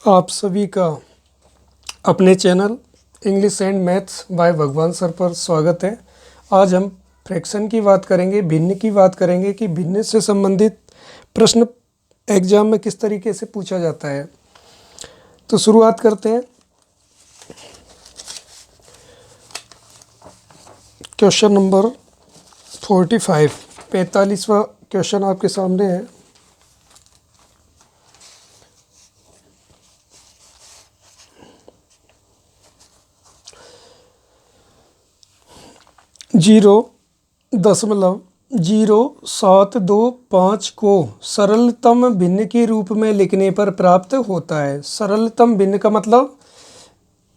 आप सभी का अपने channel English and maths by भगवान सर पर स्वागत है। आज हम फ्रैक्शन की बात करेंगे, भिन्न की बात करेंगे कि भिन्न से संबंधित प्रश्न एग्जाम में किस तरीके से पूछा जाता है। तो शुरुआत करते हैं। क्वेश्चन नंबर 45, 45वां क्वेश्चन आपके सामने है। जीरो दशमलव 0725 को सरलतम भिन्न के रूप में लिखने पर प्राप्त होता है। सरलतम भिन्न का मतलब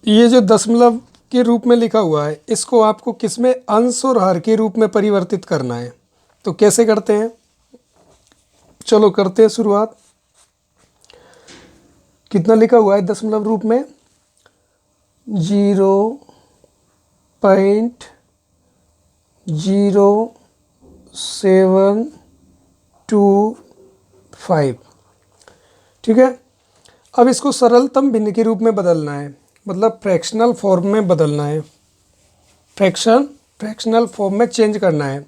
ये जो दशमलव के रूप में लिखा हुआ है इसको आपको किसमें, अंश और हर के रूप में परिवर्तित करना है। तो कैसे करते हैं, चलो करते हैं शुरुआत। कितना लिखा हुआ है दशमलव रूप में, 0.0725। ठीक है, अब इसको सरलतम भिन्न के रूप में बदलना है, मतलब फ्रैक्शनल फॉर्म में बदलना है, फ्रैक्शनल फॉर्म में चेंज करना है।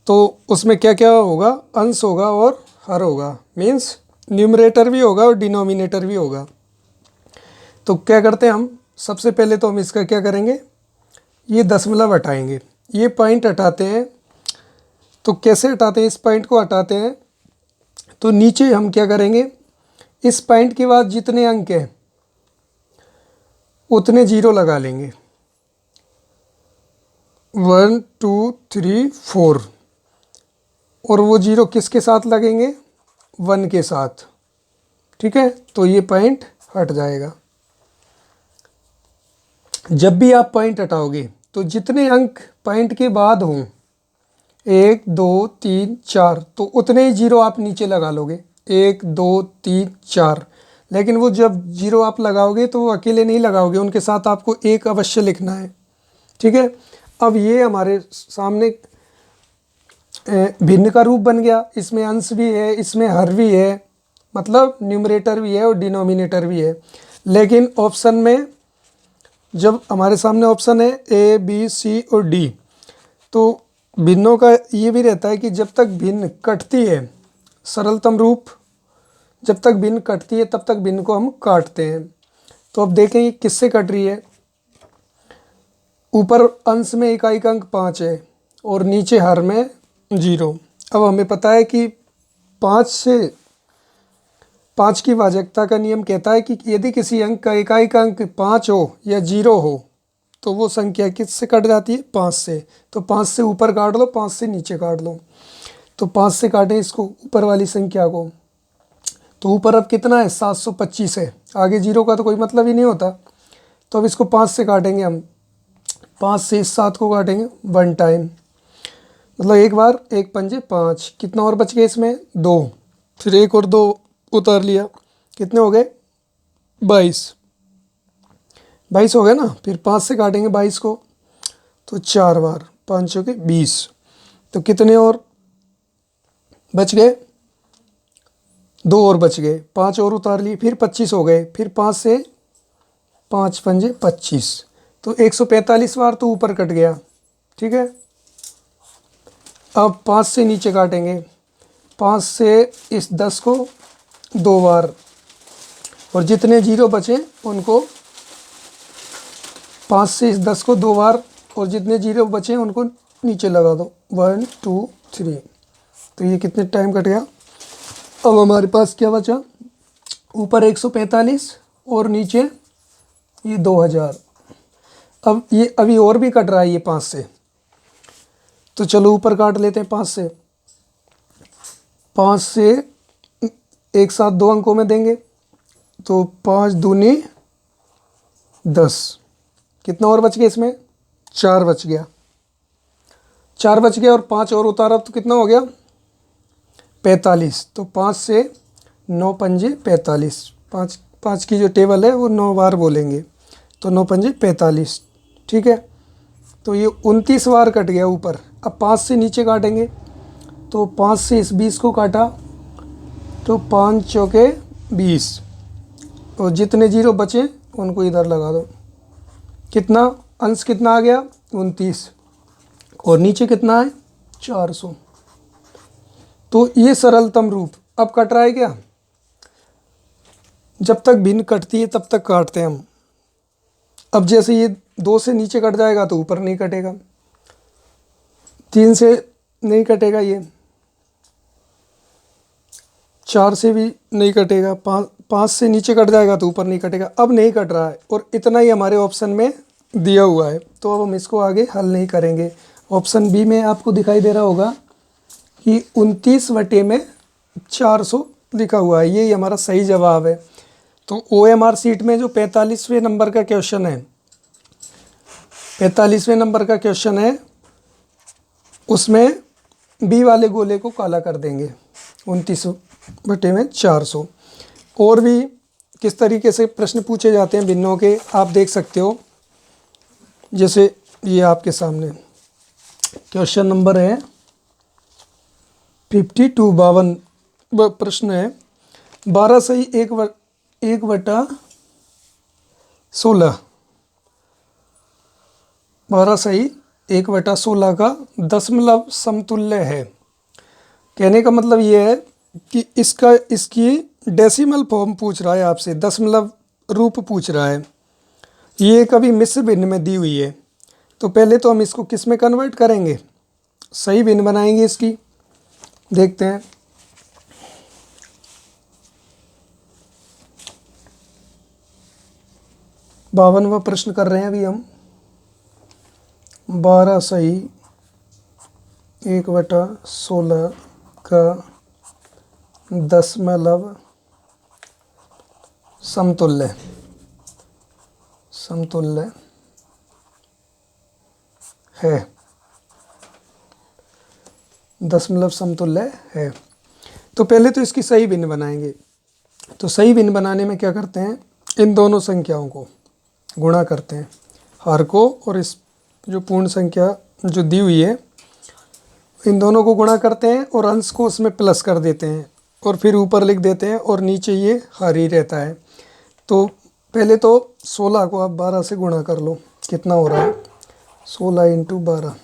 तो उसमें क्या क्या होगा, अंश होगा और हर होगा, मीन्स न्यूमरेटर भी होगा और डिनोमिनेटर भी होगा। तो क्या करते हैं हम, सबसे पहले तो हम इसका क्या करेंगे, ये दशमलव हटाएंगे, ये पॉइंट हटाते हैं। तो कैसे हटाते हैं, इस पॉइंट को हटाते हैं तो नीचे हम क्या करेंगे, इस पॉइंट के बाद जितने अंक हैं उतने जीरो लगा लेंगे, 1 2 3 4, और वो जीरो किसके साथ लगेंगे, 1 के साथ। ठीक है, तो ये पॉइंट हट जाएगा। जब भी आप पॉइंट हटाओगे तो जितने अंक पॉइंट के बाद हों, 1 2 3 4, तो उतने ही जीरो आप नीचे लगा लोगे, 1 2 3 4। लेकिन वो जब जीरो आप लगाओगे तो वो अकेले नहीं लगाओगे, उनके साथ आपको एक अवश्य लिखना है। ठीक है, अब ये हमारे सामने भिन्न का रूप बन गया, इसमें अंश भी है, इसमें हर भी है, मतलब न्यूमरेटर भी है और डिनोमिनेटर भी है। लेकिन ऑप्शन में जब हमारे सामने ऑप्शन है ए बी सी और डी, तो भिन्नों का ये भी रहता है कि जब तक भिन्न कटती है, सरलतम रूप जब तक भिन्न कटती है तब तक भिन्न को हम काटते हैं। तो अब देखें ये किससे कट रही है, ऊपर अंश में इकाई का अंक 5 है और नीचे हर में 0। अब हमें पता है कि 5 की भाजकता का नियम कहता है कि यदि किसी अंक का इकाई का अंक 5 हो या 0 हो तो वो संख्या किससे कट जाती है, 5 से। तो 5 से ऊपर काट लो, 5 से नीचे काट लो। तो 5 से काटें इसको, ऊपर वाली संख्या को, तो ऊपर अब कितना है, 725 है, आगे 0 का तो कोई मतलब ही नहीं होता। तो अब इसको 5 से काटेंगे हम, 5 से इस 7 को काटेंगे 1 टाइम, मतलब एक बार, 1 पंजे 5, कितना और बच गया इसमें, 2, फिर 1 और 2 उतार लिया, कितने हो गए, 22 हो गए ना। फिर 5 से काटेंगे 22 को, तो 4 बार, 5 हो गए 20, तो कितने और बच गए, 2 और बच गए, 5 और उतार लिए, फिर 25 हो गए, फिर 5 से 5 पंजे 25, तो 145 बार तो ऊपर कट गया। ठीक है, अब 5 से नीचे काटेंगे, 5 से इस 10 को 2 बार, और जितने जीरो बचे उनको 5 से इस 10 को 2 बार, और जितने जीरो बचे उनको नीचे लगा दो, 1 2 3। तो ये कितने टाइम कट गया। अब हमारे पास क्या बचा, ऊपर 145 और नीचे ये 2000। अब ये अभी और भी कट रहा है ये 5 से, तो चलो ऊपर काट लेते हैं 5 से। 5 से एक साथ 2 अंकों में देंगे, तो 5 दूनी 10, कितना और बच गया इसमें, 4 बच गया, 4 बच गया, और 5 और उतारा तो कितना हो गया, 45। तो 5 से 9 पंजे 45, 5 की जो टेबल है वो 9 बार बोलेंगे, तो 9 पंजे 45। ठीक है, तो ये 29 बार कट गया ऊपर। अब 5 से नीचे काटेंगे, तो 5 से इस 20 को काटा, तो 5 चौके 20, और जितने जीरो बचे उनको इधर लगा दो। कितना अंश कितना आ गया 29 और नीचे कितना है 400। तो ये सरलतम रूप। अब कट रहा है क्या? जब तक भिन्न कटती है तब तक काटते हैं हम। अब जैसे ये 2 से नीचे कट जाएगा तो ऊपर नहीं कटेगा, 3 से नहीं कटेगा, ये 4 से भी नहीं कटेगा, 5 से नीचे कट जाएगा तो ऊपर नहीं कटेगा। अब नहीं कट रहा है और इतना ही हमारे ऑप्शन में दिया हुआ है, तो अब हम इसको आगे हल नहीं करेंगे। ऑप्शन बी में आपको दिखाई दे रहा होगा कि 29/400 लिखा हुआ है, यही हमारा सही जवाब है। तो OMR सीट में जो 45वें नंबर का क्वेश्चन है, 45वें नंबर का क्वेश्चन है, उसमें बी वाले गोले को काला कर देंगे 29/400। और भी किस तरीके से प्रश्न पूछे जाते हैं भिन्नों के आप देख सकते हो। जैसे ये आपके सामने क्वेश्चन नंबर है 52, 52 प्रश्न है। 12 सही 1/16, 12 सही 1/16 का दशमलव समतुल्य है। कहने का मतलब ये है कि इसकी डेसिमल फॉर्म पूछ रहा है आपसे, दशमलव रूप पूछ रहा है। ये कभी मिश्र भिन्न में दी हुई है, तो पहले तो हम इसको किस में कन्वर्ट करेंगे, सही भिन्न बनाएंगे इसकी। देखते हैं। बावनवा प्रश्न कर रहे हैं अभी हम। 12 सही 1/16 का दशमलव समतुल्य है, दशमलव समतुल्य है। तो पहले तो इसकी सही भिन्न बनाएंगे। तो सही भिन्न बनाने में क्या करते हैं, इन दोनों संख्याओं को गुणा करते हैं, हर को और इस जो पूर्ण संख्या जो दी हुई है, इन दोनों को गुणा करते हैं और अंश को उसमें प्लस कर देते हैं और फिर ऊपर लिख देते हैं और नीचे ये हर ही रहता है। तो पहले तो 16 को आप 12 से गुणा कर लो, कितना हो रहा है 16 × 12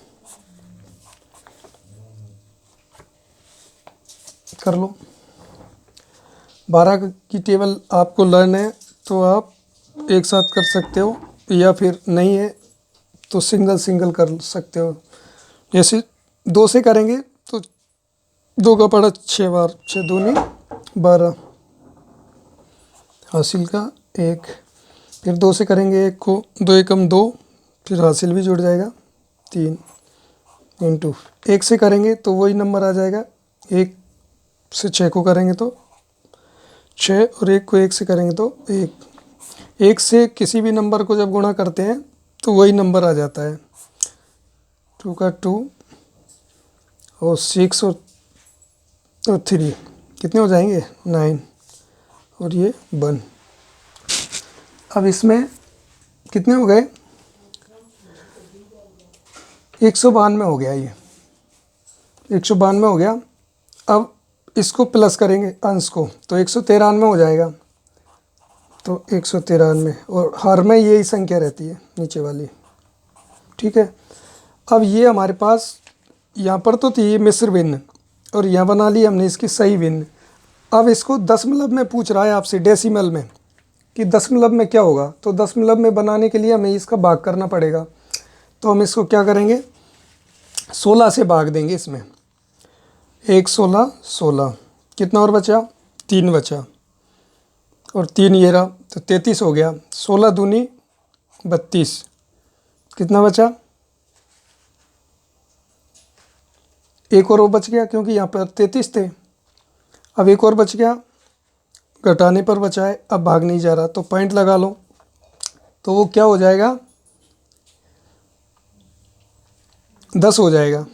कर लो। 12 की टेबल आपको लर्न है तो आप एक साथ कर सकते हो, या फिर नहीं है तो सिंगल कर सकते हो। जैसे 2 से करेंगे तो 2 का पड़ा 6 बार, 6 दूनी 12, हासिल का 1। फिर 2 से करेंगे 1 को, 2 एकम 2, फिर हासिल भी जुड़ जाएगा 3 × 1 से करेंगे तो वही नंबर आ जाएगा। 1 से 6 को करेंगे तो 6 और 1 को 1 से करेंगे तो 1 से किसी भी नंबर को जब गुणा करते हैं तो वही नंबर आ जाता है। 2 का 2 और 6 और 3 कितने हो जाएंगे 9 और ये 1। अब इसमें कितने हो गए 192 हो गया, ये 192 हो गया। अब इसको प्लस करेंगे अंश को तो 193 हो जाएगा। तो 193 और हर में यही संख्या रहती है नीचे वाली, ठीक है। अब ये हमारे पास यहाँ पर तो थी मिश्र भिन्न और यहाँ बना ली हमने इसकी सही भिन्न। अब इसको दशमलव में पूछ रहा है आपसे, डेसिमल में, कि दशमलव में क्या होगा। तो दशमलव में बनाने के लिए हमें इसका भाग करना पड़ेगा। तो हम इसको क्या करेंगे 16 से भाग देंगे इसमें। 1 16 16, कितना और बचा 3 बचा और 3 ये रहा तो 33 हो गया। 16 दूनी 32, कितना बचा, एक और वो बच गया क्योंकि यहाँ पर 33 थे। अब एक और बच गया, घटाने पर बचा है, अब भाग नहीं जा रहा तो पॉइंट लगा लो। तो वो क्या हो जाएगा 10 हो जाएगा।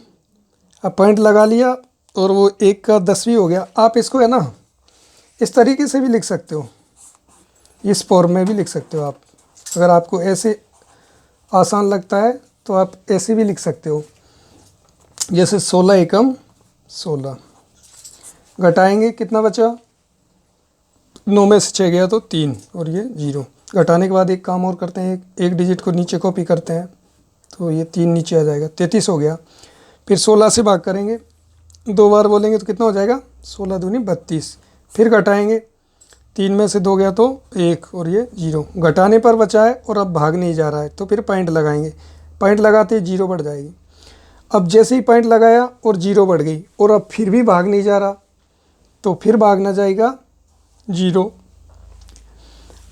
अब पॉइंट लगा लिया और वो 1 का 10वीं हो गया। आप इसको है ना इस तरीके से भी लिख सकते हो, इस फॉर्म में भी लिख सकते हो आप। अगर आपको ऐसे आसान लगता है तो आप ऐसे भी लिख सकते हो। जैसे 16 एकम 16, घटाएंगे कितना बचा 9 में से 6 गया तो 3 और ये 0। घटाने के बाद एक काम और करते हैं, एक डिजिट को नीचे कॉपी करते हैं तो ये 3 नीचे आ जाएगा, 33 हो गया। फिर 16 से भाग करेंगे, 2 बार बोलेंगे तो कितना हो जाएगा, 16 दूनी 32। फिर घटाएंगे, 3 में से 2 गया तो 1 और ये 0। घटाने पर बचा है और अब भाग नहीं जा रहा है तो फिर पॉइंट लगाएंगे, पॉइंट लगाते ही 0 बढ़ जाएगी। अब जैसे ही पॉइंट लगाया और 0 बढ़ गई और अब फिर भी भाग नहीं जा रहा तो फिर भागना जाएगा 0।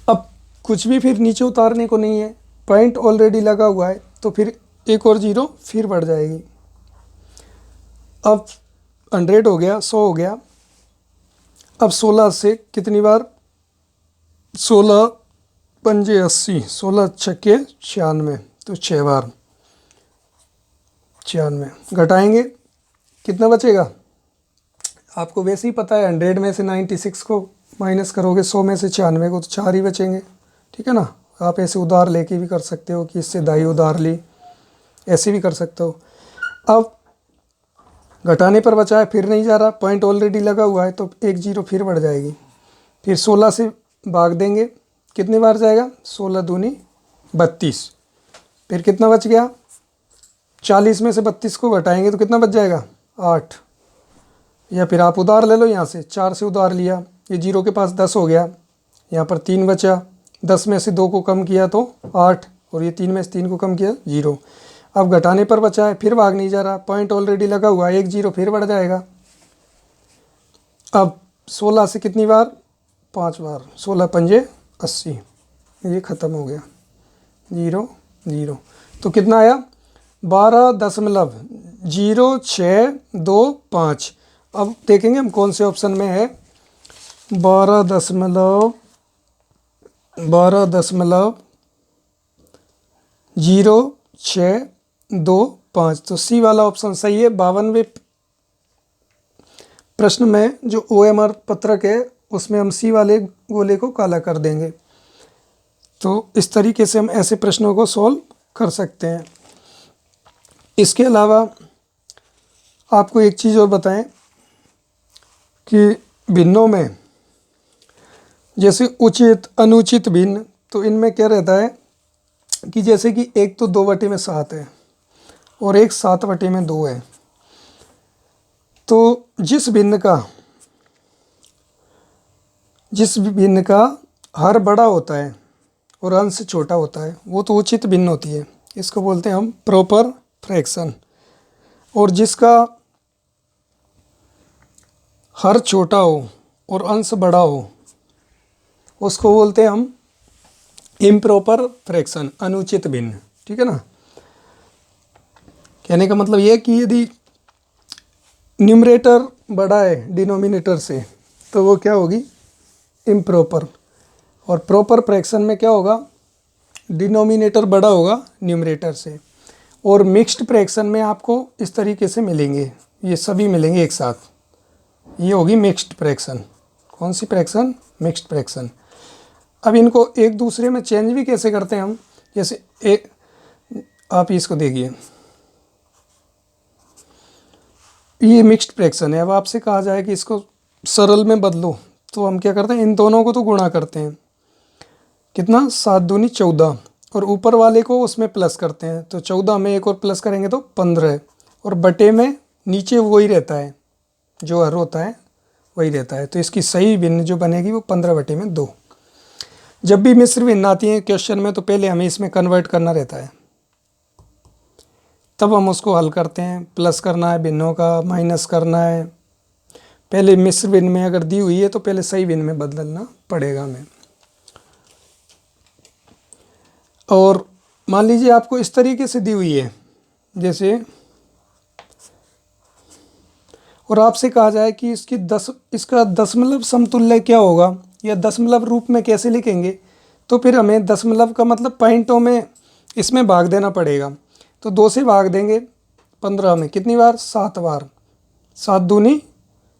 अब कुछ भी फिर नीचे उतारने को नहीं है, पॉइंट ऑलरेडी लगा हुआ है तो फिर एक और 0 फिर बढ़ जाएगी। अब 100 हो गया, 100 हो गया। अब 16 से कितनी बार, 16 पंजे 80, 16 छक्के 96 तो 6 बार 96। घटाएंगे, कितना बचेगा, आपको वैसे ही पता है 100 में से 96 को माइनस करोगे 100 में से 96 को तो 4 ही बचेंगे, ठीक है ना। आप ऐसे उधार लेके भी कर सकते हो कि इससे दाई उधार ली, ऐसे भी कर सकते हो। अब घटाने पर बचा है, फिर नहीं जा रहा, पॉइंट ऑलरेडी लगा हुआ है तो एक 0 फिर बढ़ जाएगी। फिर 16 से भाग देंगे, कितनी बार जाएगा, 16 दूनी 32। फिर कितना बच गया, 40 में से 32 को घटाएंगे तो कितना बच जाएगा, 8। या फिर आप उधार ले लो, यहाँ से 4 से उधार लिया, ये 0 के पास 10 हो गया, यहाँ पर 3 बचा, 10 में से 2 को कम किया तो 8 और ये 3 में से 3 को कम किया 0। अब घटाने पर बचा है, फिर भाग नहीं जा रहा, पॉइंट ऑलरेडी लगा हुआ है, एक 0 फिर बढ़ जाएगा। अब 16 से कितनी बार, 5 बार, 16 पंजे 80, ये ख़त्म हो गया, 0 0। तो कितना आया, 12.0625। अब देखेंगे हम कौन से ऑप्शन में है, 12.0625 तो सी वाला ऑप्शन सही है। 52वें प्रश्न में जो OMR पत्रक है उसमें हम सी वाले गोले को काला कर देंगे। तो इस तरीके से हम ऐसे प्रश्नों को सॉल्व कर सकते हैं। इसके अलावा आपको एक चीज़ और बताएं कि भिन्नों में जैसे उचित अनुचित भिन्न, तो इनमें क्या रहता है कि जैसे कि एक तो 2/7 है और एक 7/2 है, तो जिस भिन्न का हर बड़ा होता है और अंश छोटा होता है वो तो उचित भिन्न होती है, इसको बोलते हैं हम प्रॉपर फ्रैक्शन। और जिसका हर छोटा हो और अंश बड़ा हो उसको बोलते हैं हम इम्प्रॉपर फ्रैक्शन, अनुचित भिन्न, ठीक है ना। कहने का मतलब ये कि यदि न्यूमरेटर बड़ा है डिनोमिनेटर से तो वो क्या होगी, इम्प्रॉपर। और प्रॉपर फ्रैक्शन में क्या होगा, डिनोमिनेटर बड़ा होगा न्यूमरेटर से। और मिक्स्ड फ्रैक्शन में आपको इस तरीके से मिलेंगे, ये सभी मिलेंगे एक साथ, ये होगी मिक्स्ड फ्रैक्शन। कौन सी फ्रैक्शन, मिक्स्ड फ्रैक्शन। अब इनको एक दूसरे में चेंज भी कैसे करते हैं हम, जैसे आप इसको देखिए, ये मिक्स्ड फ्रैक्शन है। अब आपसे कहा जाए कि इसको सरल में बदलो तो हम क्या करते हैं, इन दोनों को तो गुणा करते हैं, कितना, 7 दूनी 14, और ऊपर वाले को उसमें प्लस करते हैं तो 14 में एक और प्लस करेंगे तो 15, और बटे में नीचे वही रहता है, जो हर होता है वही रहता है। तो इसकी सही भिन्न जो बनेगी वो 15/2। जब भी मिश्र भिन्न आती है क्वेश्चन में तो पहले हमें इसमें कन्वर्ट करना रहता है, तब हम उसको हल करते हैं। प्लस करना है भिन्नों का, माइनस करना है, पहले मिश्र भिन्न में अगर दी हुई है तो पहले सही भिन्न में बदलना पड़ेगा हमें। और मान लीजिए आपको इस तरीके से दी हुई है जैसे, और आपसे कहा जाए कि इसका दशमलव समतुल्य क्या होगा या दशमलव रूप में कैसे लिखेंगे, तो फिर हमें दशमलव का मतलब पॉइंटों में इसमें भाग देना पड़ेगा। तो 2 से भाग देंगे 15 में, कितनी बार, 7 बार, 7 दूनी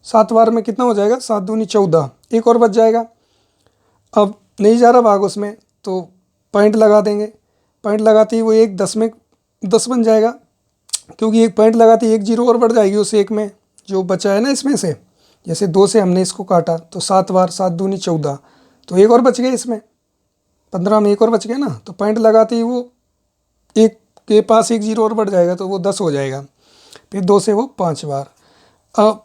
7 बार में कितना हो जाएगा, 7 दूनी 14, एक और बच जाएगा। अब नहीं जा रहा भाग उसमें तो पॉइंट लगा देंगे, पॉइंट लगाते ही वो एक 10 में 10 बन जाएगा, क्योंकि एक पॉइंट लगाते ही एक 0 और बढ़ जाएगी उस एक में जो बचा है ना इसमें से, जैसे 2 से हमने इसको काटा तो 7 बार, 7 दूनी 14, तो एक और बच गए इसमें, 15 में एक और बच गया ना, तो पॉइंट लगाते ही वो एक के पास एक जीरो और बढ़ जाएगा तो वो 10 हो जाएगा। फिर 2 से वो 5 बार। अब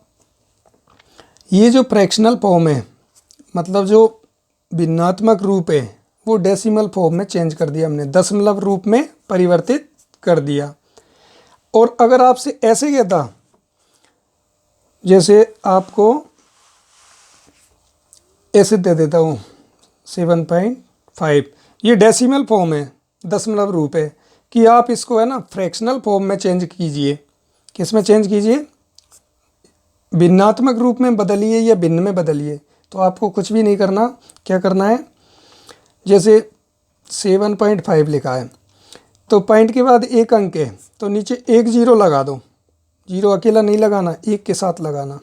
ये जो फ्रैक्शनल फॉर्म है, मतलब जो भिन्नात्मक रूप है, वो डेसिमल फॉर्म में चेंज कर दिया हमने, दशमलव रूप में परिवर्तित कर दिया। और अगर आपसे ऐसे कहता, जैसे आपको ऐसे दे देता हूँ 7.5, ये डेसिमल फॉर्म है, दशमलव रूप है, कि आप इसको है ना फ्रैक्शनल फॉर्म में चेंज कीजिए। किस में चेंज कीजिए? भिन्नात्मक रूप में बदलिए या भिन्न में बदलिए। तो आपको कुछ भी नहीं करना, क्या करना है, जैसे 7.5 लिखा है तो पॉइंट के बाद एक अंक है तो नीचे एक जीरो लगा दो, जीरो अकेला नहीं लगाना, एक के साथ लगाना,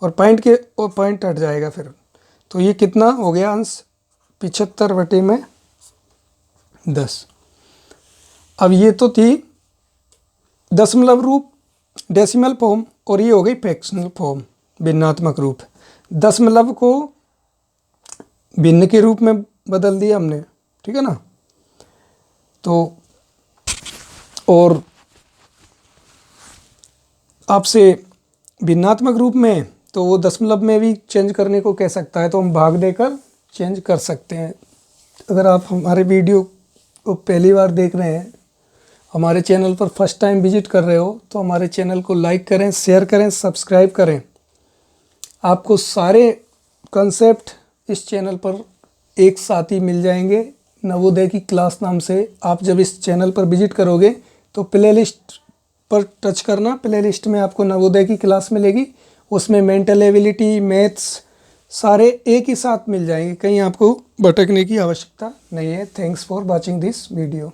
और पॉइंट हट जाएगा फिर। तो ये कितना हो गया अंश? 75/10। अब ये तो थी दशमलव रूप डेसिमल फॉर्म, और ये हो गई फ्रैक्शनल फॉर्म भिन्नात्मक रूप। दशमलव को भिन्न के रूप में बदल दिया हमने, ठीक है ना। तो और आपसे भिन्नात्मक रूप में तो वो दशमलव में भी चेंज करने को कह सकता है, तो हम भाग देकर चेंज कर सकते हैं। अगर आप हमारे वीडियो को पहली बार देख रहे हैं, हमारे चैनल पर फर्स्ट टाइम विजिट कर रहे हो, तो हमारे चैनल को लाइक करें, शेयर करें, सब्सक्राइब करें। आपको सारे कंसेप्ट इस चैनल पर एक साथ ही मिल जाएंगे, नवोदय की क्लास नाम से। आप जब इस चैनल पर विजिट करोगे तो प्लेलिस्ट पर टच करना, प्लेलिस्ट में आपको नवोदय की क्लास मिलेगी, उसमें मेंटल एबिलिटी, मैथ्स सारे एक ही साथ मिल जाएंगे, कहीं आपको भटकने की आवश्यकता नहीं है। Thanks for watching this video.